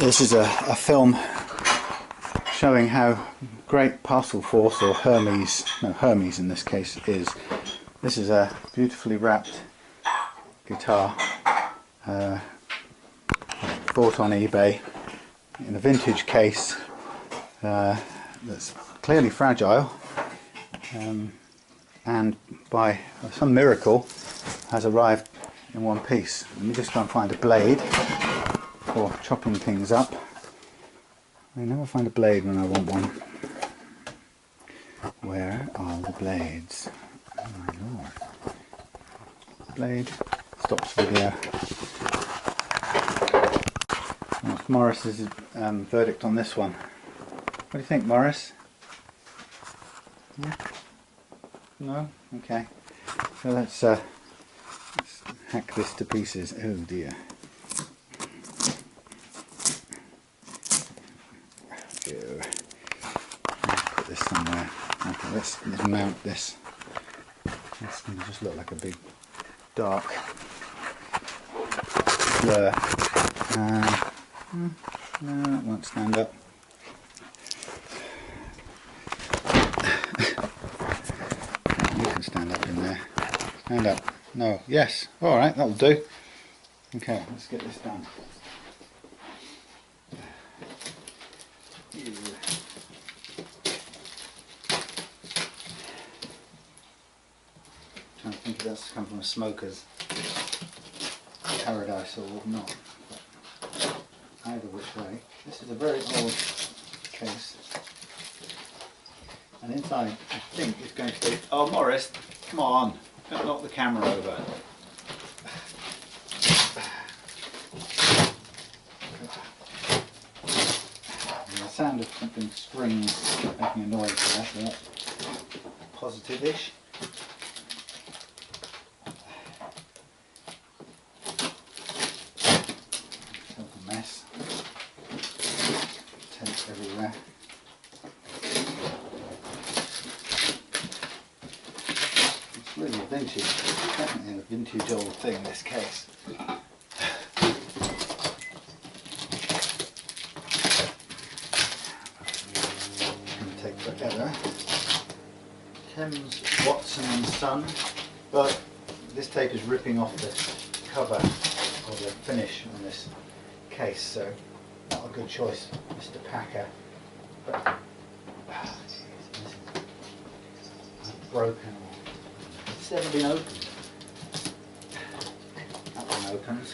This is a film showing how great parcel force, or Hermes, no, Hermes in this case, is. This is a beautifully wrapped guitar bought on eBay in a vintage case that's clearly fragile, and by some miracle has arrived in one piece. Let me just go and find a blade for chopping things up. I never find a blade when I want one. Where are the blades? Oh my lord. Blade stops video. What's Morris's verdict on this one? What do you think, Morris? Yeah? No? Okay. So let's hack this to pieces. Oh dear. Put this somewhere. Okay, let's mount this. It's going to just look like a big dark blur. No, it won't stand up. You can stand up in there. Stand up. No. Yes. Alright, that'll do. Okay, let's get this done. Trying to think if that's come from a smoker's paradise or not. But either which way. This is a very old case. And inside, I think it's going to be... Oh, Morris, come on. Don't knock the camera over. And the sound of something strings making a noise there, so that's positive-ish. A mess. Tape everywhere. It's really a vintage, definitely a vintage old thing in this case. Take forever. Thames, Watson and Son, but this tape is ripping off the cover or the finish on this case, so not a good choice, Mr. Packer. But I've broken. It's never been opened. That one opens.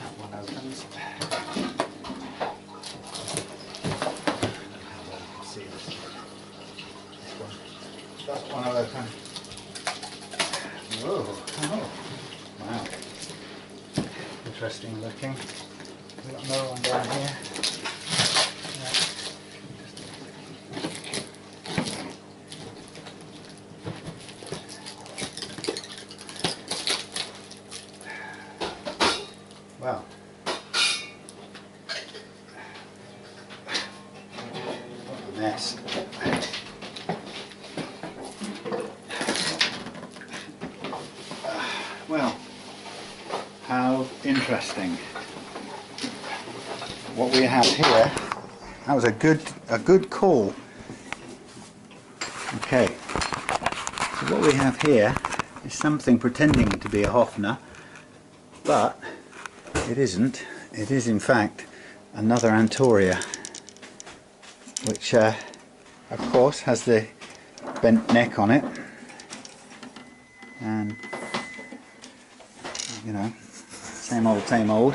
That one opens. See this one. That one will open. Whoa! Oh, wow! Interesting looking. We've got another one down here. Wow. What a mess. Well, how interesting. What we have here, that was a good call. Okay, so what we have here is something pretending to be a Hofner, but it isn't. It is in fact another Antoria, which of course has the bent neck on it, and you know, same old, same old.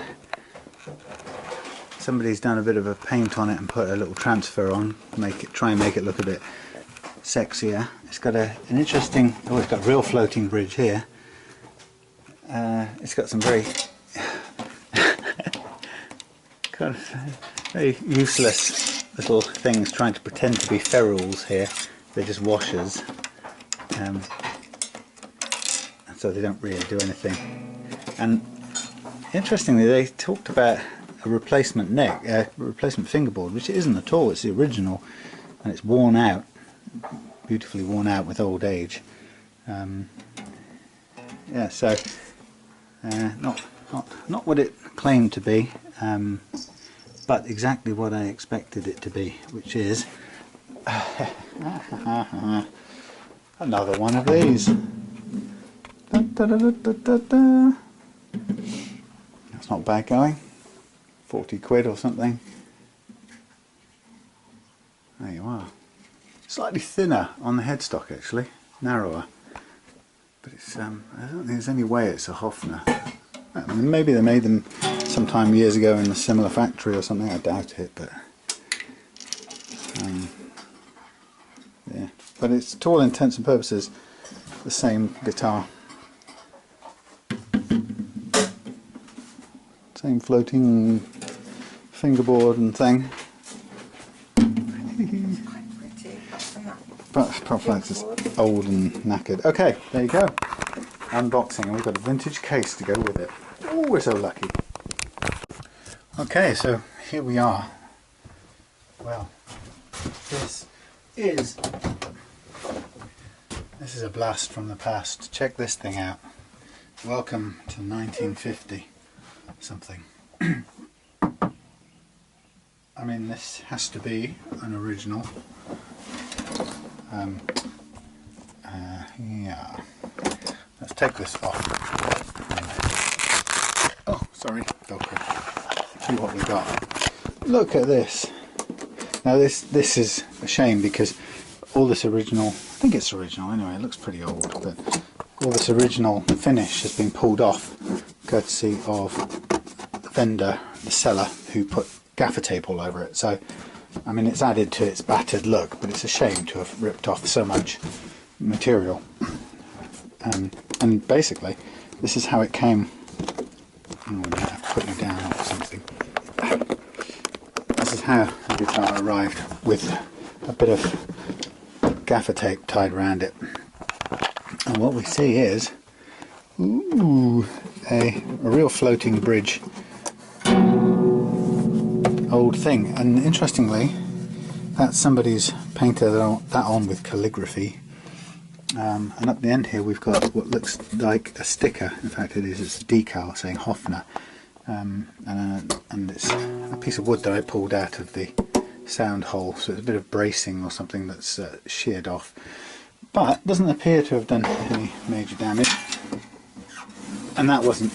Somebody's done a bit of a paint on it and put a little transfer on, try and make it look a bit sexier. It's got an interesting, oh, it's got a real floating bridge here. It's got some very kind of very useless little things trying to pretend to be ferrules here. They're just washers, so they don't really do anything. And interestingly, they talked about a replacement neck, a replacement fingerboard, which it isn't at all. It's the original, and it's worn out, beautifully worn out with old age. Yeah, so not what it claimed to be, but exactly what I expected it to be, which is another one of these. Da, da, da, da, da, da. That's not bad going. 40 quid or something. There you are. Slightly thinner on the headstock actually, narrower. But it's I don't think there's any way it's a Hofner. I mean, maybe they made them sometime years ago in a similar factory or something, I doubt it, but yeah. But it's to all intents and purposes the same guitar. Same floating fingerboard and thing. But probably it's just old and knackered. Okay, there you go. Unboxing, and we've got a vintage case to go with it. Oh, we're so lucky. Okay, so here we are. Well, this is a blast from the past. Check this thing out. Welcome to 1950 something. I mean, this has to be an original. Yeah. Let's take this off. Oh, sorry, Velcro. See what we got. Look at this. Now this is a shame because all this original, I think it's original anyway, it looks pretty old, but all this original finish has been pulled off courtesy of the vendor, the seller, who put gaffer tape all over it. So I mean, it's added to its battered look, but it's a shame to have ripped off so much material. And basically, this is how it came. I'm going to have to put you down or something. This is how the guitar arrived, with a bit of gaffer tape tied around it. And what we see is, ooh, a real floating bridge. Old thing, and interestingly that's somebody's painted that on with calligraphy, and up the end here we've got what looks like a sticker. In fact it is, it's a decal saying Hofner, and it's a piece of wood that I pulled out of the sound hole, so it's a bit of bracing or something that's sheared off, but doesn't appear to have done any major damage, and that wasn't,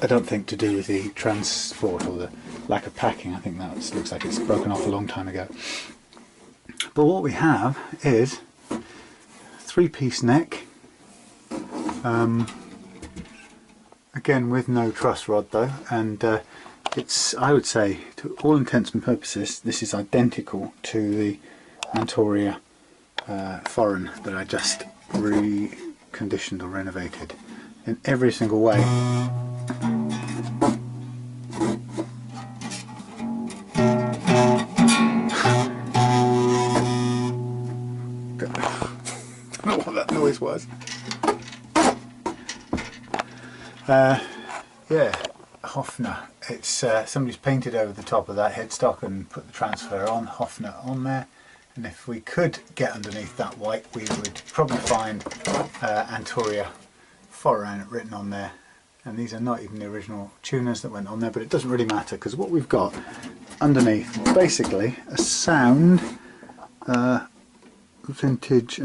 I don't think, to do with the transport or the lack of packing. I think that looks like it's broken off a long time ago. But what we have is 3-piece neck, again with no truss rod though, and it's, I would say, to all intents and purposes, this is identical to the Antoria Foreign that I just reconditioned or renovated in every single way. I don't know what that noise was. Yeah, Hofner. It's somebody's painted over the top of that headstock and put the transfer on, Hofner on there. And if we could get underneath that white, we would probably find Antoria Foreign written on there. And these are not even the original tuners that went on there, but it doesn't really matter because what we've got underneath is basically a sound vintage,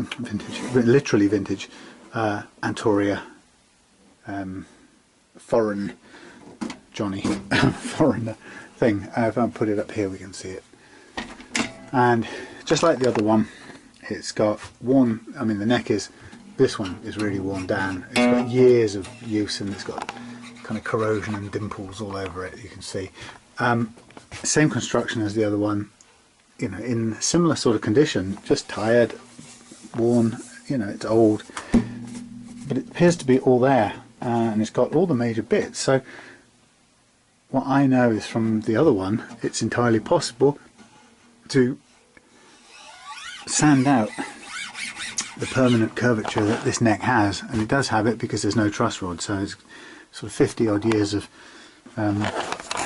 literally vintage Antoria Foreign Johnny Foreigner thing. If I put it up here we can see it, and just like the other one, it's got worn, I mean the neck is, this one is really worn down, it's got years of use and it's got kind of corrosion and dimples all over it, you can see. Same construction as the other one, you know, in similar sort of condition, just tired, worn, you know, it's old, but it appears to be all there, and it's got all the major bits. So what I know is from the other one, it's entirely possible to sand out the permanent curvature that this neck has, and it does have it because there's no truss rod, so it's sort of 50 odd years of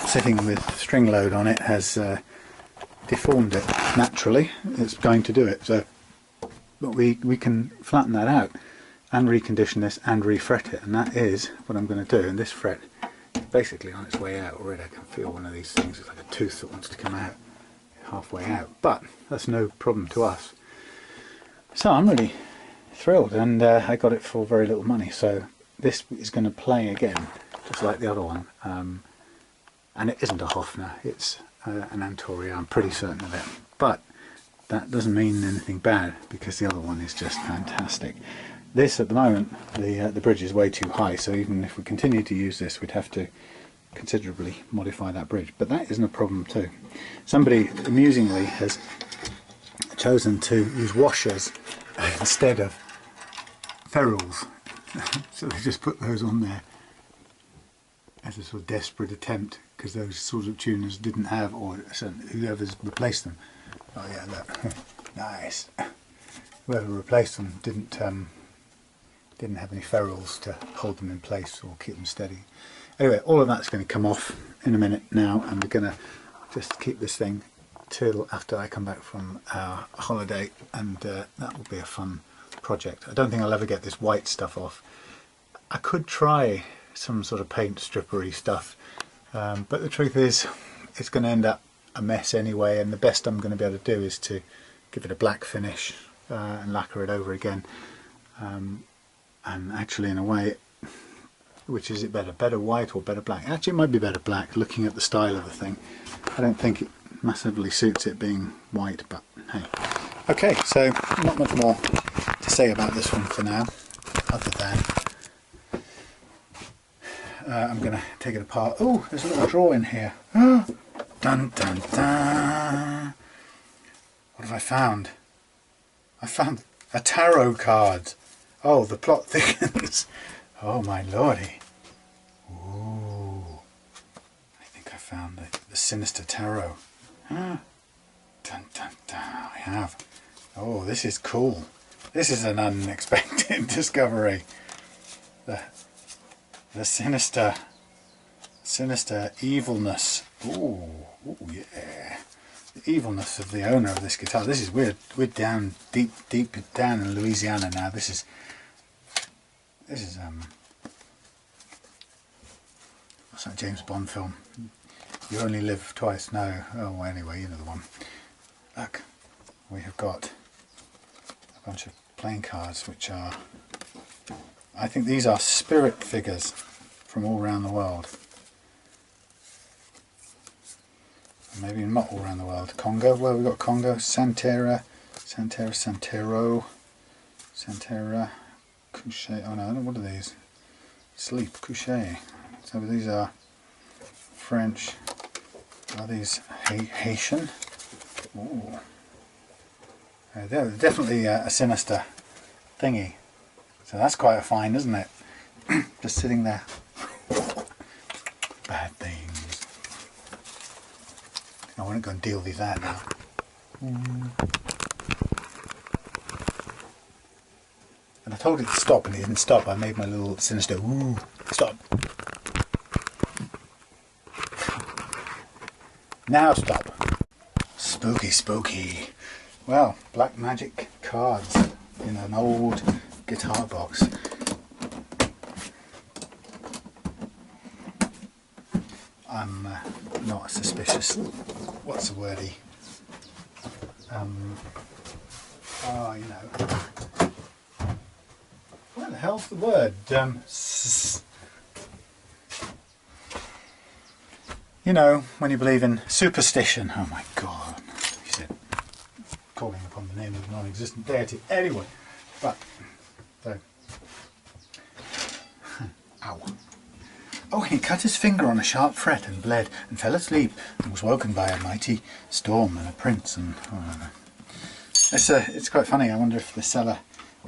sitting with string load on it has deformed it naturally. It's going to do it, so but we can flatten that out and recondition this and refret it, and that is what I'm going to do. And this fret basically on its way out already. I can feel one of these things, it's like a tooth that wants to come out halfway out, but that's no problem to us. So I'm really thrilled, and I got it for very little money, so this is going to play again just like the other one, and it isn't a Hofner, it's an Antoria, I'm pretty certain of it, but that doesn't mean anything bad because the other one is just fantastic. This at the moment, the bridge is way too high, so even if we continue to use this we'd have to considerably modify that bridge, but that isn't a problem too. Somebody amusingly has chosen to use washers instead of ferrules, so they just put those on there as a sort of desperate attempt, because those sorts of tuners didn't have, or whoever's replaced them. Oh yeah, look, nice. Whoever replaced them didn't have any ferrules to hold them in place or keep them steady. Anyway, all of that's going to come off in a minute now, and we're going to just keep this thing till after I come back from our holiday, and that will be a fun project. I don't think I'll ever get this white stuff off. I could try some sort of paint strippery stuff, but the truth is it's going to end up a mess anyway, and the best I'm going to be able to do is to give it a black finish and lacquer it over again, and actually in a way, which is it better white or better black? Actually it might be better black, looking at the style of the thing. I don't think it massively suits it being white, but hey. Okay, so not much more to say about this one for now, other than I'm going to take it apart. Oh, there's a little drawer in here. Oh, dun dun dun. What have I found? I found a tarot card. Oh, the plot thickens. Oh my lordy. Ooh. I think I found the sinister tarot. Dun dun dun. I have. Oh, this is cool. This is an unexpected discovery. The sinister evilness. Ooh, ooh, yeah. The evilness of the owner of this guitar. This is weird. We're down deep down in Louisiana now. This is what's that James Bond film? You Only Live Twice. No. Oh, anyway, you know the one. Look, we have got a bunch of playing cards, which are, I think these are spirit figures from all around the world. Maybe not all around the world. Congo, well, we've got Congo, Santera, Santero, Santera, Couché. Oh no, what are these? Sleep, Couché. So these are French. Are these Haitian? Ooh. They're definitely a sinister thingy. So that's quite a find, isn't it? Just sitting there. Bad things. I want to go and deal with that now. And I told it to stop and it didn't stop. I made my little sinister ooh, stop. Now stop. Spooky, spooky. Well, black magic cards in an old guitar box. I'm not suspicious. What's the wordy? Oh, you know. What the hell's the word? You know, when you believe in superstition. Oh my God. He said, calling upon the name of a non-existent deity. Anyway, but, so. Ow. Oh, he cut his finger on a sharp fret and bled and fell asleep and was woken by a mighty storm and a prince and oh, I don't know. It's quite funny. I wonder if the seller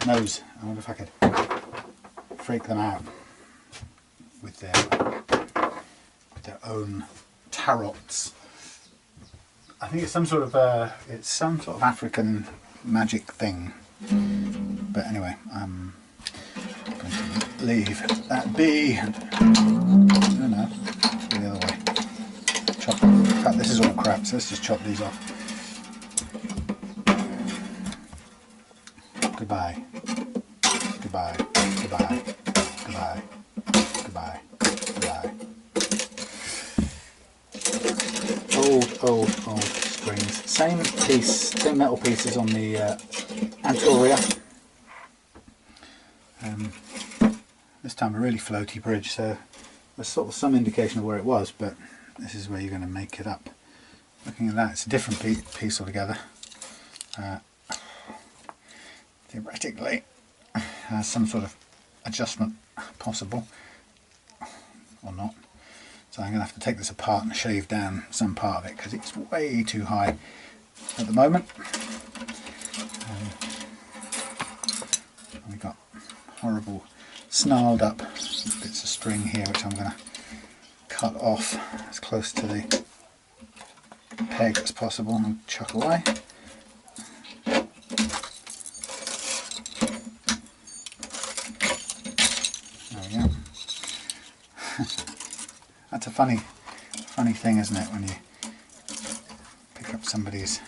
knows. I wonder if I could freak them out with their own tarots. I think it's some sort of African magic thing. But anyway, I'm going to leave that be. No, no, the other way. Chop. In fact, this is all crap, so let's just chop these off. Goodbye. Goodbye. Goodbye. Goodbye. Goodbye. Goodbye. old strings. Same piece, same metal pieces on the Antoria. This time a really floaty bridge, so there's sort of some indication of where it was, but this is where you're going to make it up. Looking at that, it's a different piece altogether. Theoretically, has some sort of adjustment possible, or not. So I'm going to have to take this apart and shave down some part of it because it's way too high at the moment. We've got horrible snarled up bits of string here which I'm going to cut off as close to the peg as possible and chuck away. There we go. That's a funny thing, isn't it, when you pick up somebody's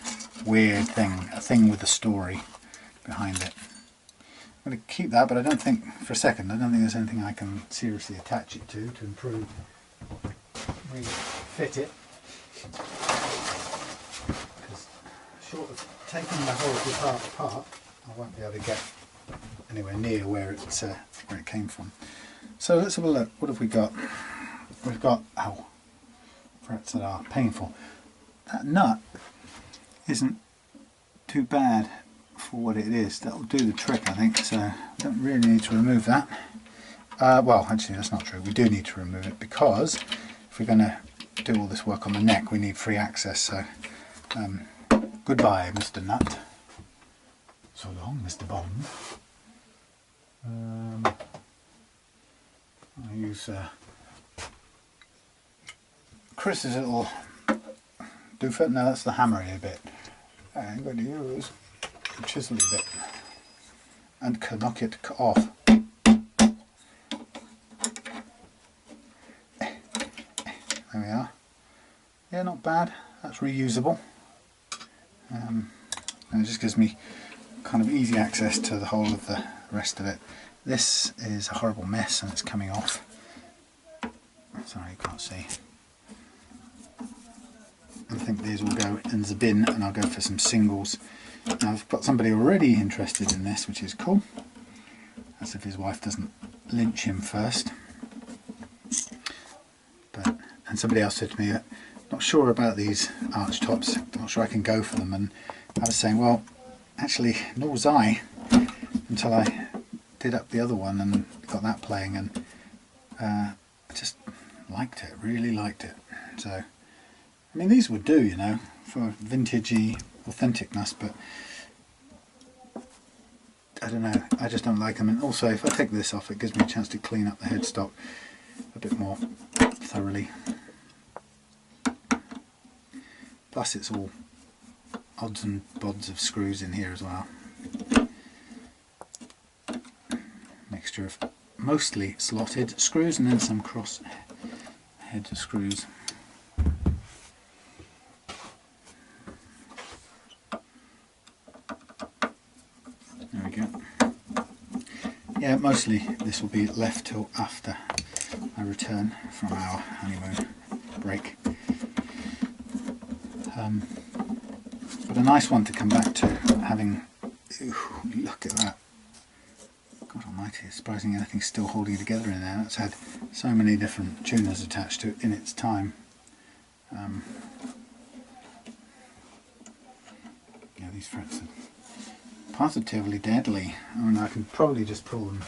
weird thing, a thing with a story behind it. I'm going to keep that, but I don't think, for a second, I don't think there's anything I can seriously attach it to improve, refit it. Because short of taking the whole part apart, I won't be able to get anywhere near where it came from. So let's have a look. What have we got? We've got, oh, frets that are painful. That nut isn't too bad for what it is. That'll do the trick, I think, so we don't really need to remove that. Well, actually that's not true. We do need to remove it because if we're going to do all this work on the neck we need free access, so goodbye Mr. Nut. So long Mr. Bond. I use Chris's little doofet. No, that's the hammery bit. I'm going to use the chisely bit and knock it off. There we are. Yeah, not bad. That's reusable. And it just gives me kind of easy access to the whole of the rest of it. This is a horrible mess and it's coming off. Sorry, you can't see. I think these will go in the bin and I'll go for some singles. Now I've got somebody already interested in this, which is cool. That's if his wife doesn't lynch him first. And somebody else said to me, not sure about these arch tops, not sure I can go for them, and I was saying, well, actually, nor was I until I did up the other one and got that playing, and I just liked it, really liked it. So, I mean, these would do, you know, for vintagey authenticness, but I don't know, I just don't like them. And also, if I take this off, it gives me a chance to clean up the headstock a bit more thoroughly. Plus it's all odds and bods of screws in here as well. Mixture of mostly slotted screws and then some cross head screws. There we go. Yeah, mostly this will be left till after I return from our honeymoon break. But a nice one to come back to, having, ooh, look at that, God almighty, it's surprising anything's still holding together in there. It's had so many different tuners attached to it in its time. Yeah, these frets are positively deadly. I mean, I can probably just pull them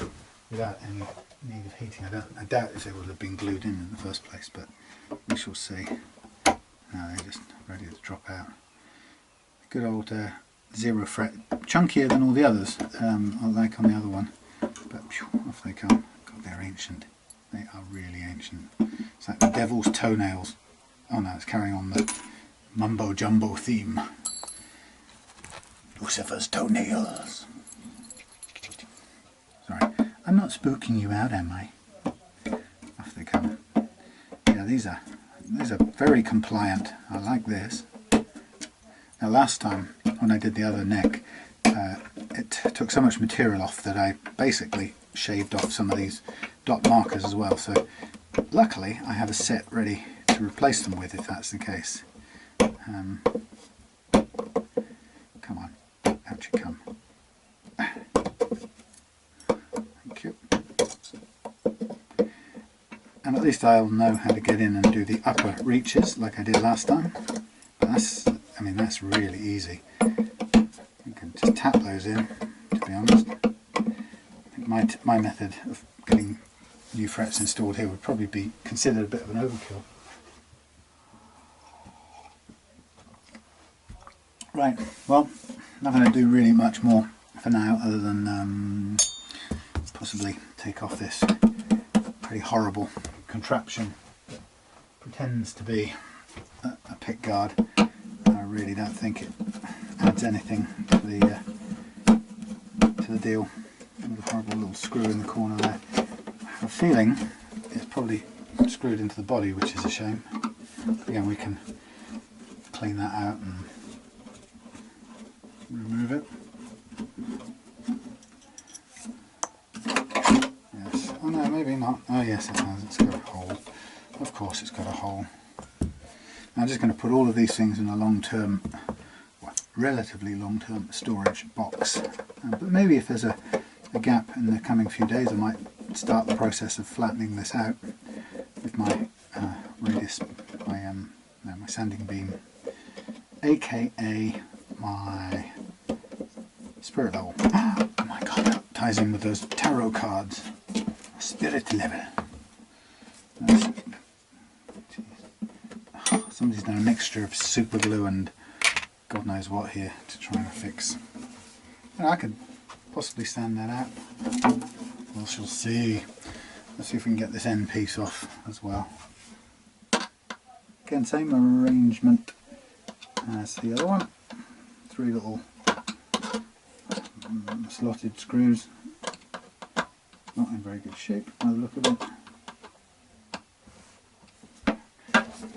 without any need of heating. I doubt if they would have been glued in the first place, but we shall see. Now they're just ready to drop out. Good old 0 fret, chunkier than all the others, like on the other one, but phew, off they come. God, they're ancient. They are really ancient. It's like the devil's toenails. Oh no, it's carrying on the mumbo jumbo theme. Lucifer's toenails. Sorry, I'm not spooking you out, am I? Off they come. Yeah, these are very compliant. I like this. Now last time when I did the other neck, it took so much material off that I basically shaved off some of these dot markers as well, so luckily I have a set ready to replace them with if that's the case. Come on, out you come. Thank you. And at least I'll know how to get in and do the upper reaches like I did last time. But that's, I mean, that's really easy. You can just tap those in, to be honest. I think my method of getting new frets installed here would probably be considered a bit of an overkill. Right, well, not going to do really much more for now other than possibly take off this pretty horrible contraption that pretends to be a pick guard. I really don't think it adds anything to the deal. With a horrible little screw in the corner there. I have a feeling it's probably screwed into the body, which is a shame. Again, we can clean that out and remove it. Yes. Oh no, maybe not. Oh yes, it has. It's got a hole. Of course it's got a hole. I'm just going to put all of these things in a long-term, well, relatively long-term storage box. But maybe if there's a gap in the coming few days, I might start the process of flattening this out with my radius, my sanding beam, aka my spirit level. Oh my god, that ties in with those tarot cards. Spirit level. Somebody's done a mixture of super glue and God knows what here to try and fix. And I could possibly sand that out. We shall see. Let's see if we can get this end piece off as well. Again, same arrangement as the other one. 3 little slotted screws. Not in very good shape by the look of it.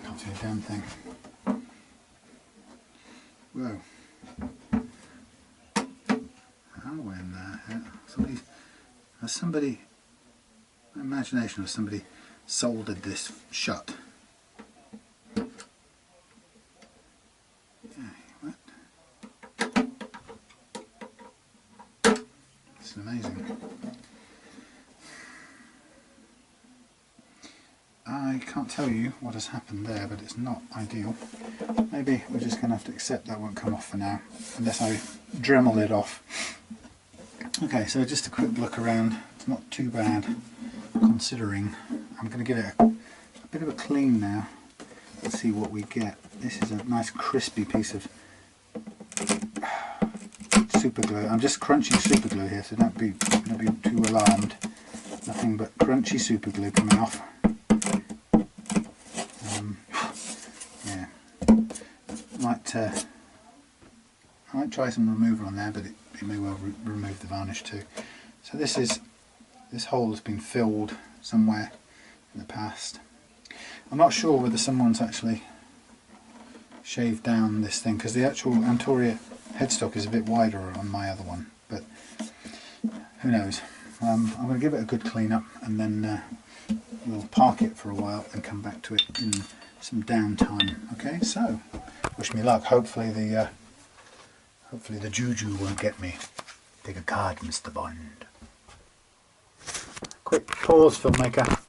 Can't see a damn thing. Whoa. When somebody, my imagination of somebody soldered this shut. What? It's amazing. I can't tell you what has happened there, but it's not ideal. Maybe we're just going to have to accept that won't come off for now, unless I Dremel it off. Okay, so just a quick look around. It's not too bad, considering. I'm going to give it a bit of a clean now. Let's see what we get. This is a nice crispy piece of super glue. I'm just crunching super glue here, so don't be too alarmed. Nothing but crunchy super glue coming off. Yeah, I might try some remover on there, but it may well remove the varnish too. So this hole has been filled somewhere in the past. I'm not sure whether someone's actually shaved down this thing, because the actual Antoria headstock is a bit wider on my other one, but who knows. I'm going to give it a good clean up, and then we'll park it for a while and come back to it in some downtime. Okay, so wish me luck. Hopefully the juju won't get me. Take a card, Mr. Bond. Quick pause, filmmaker.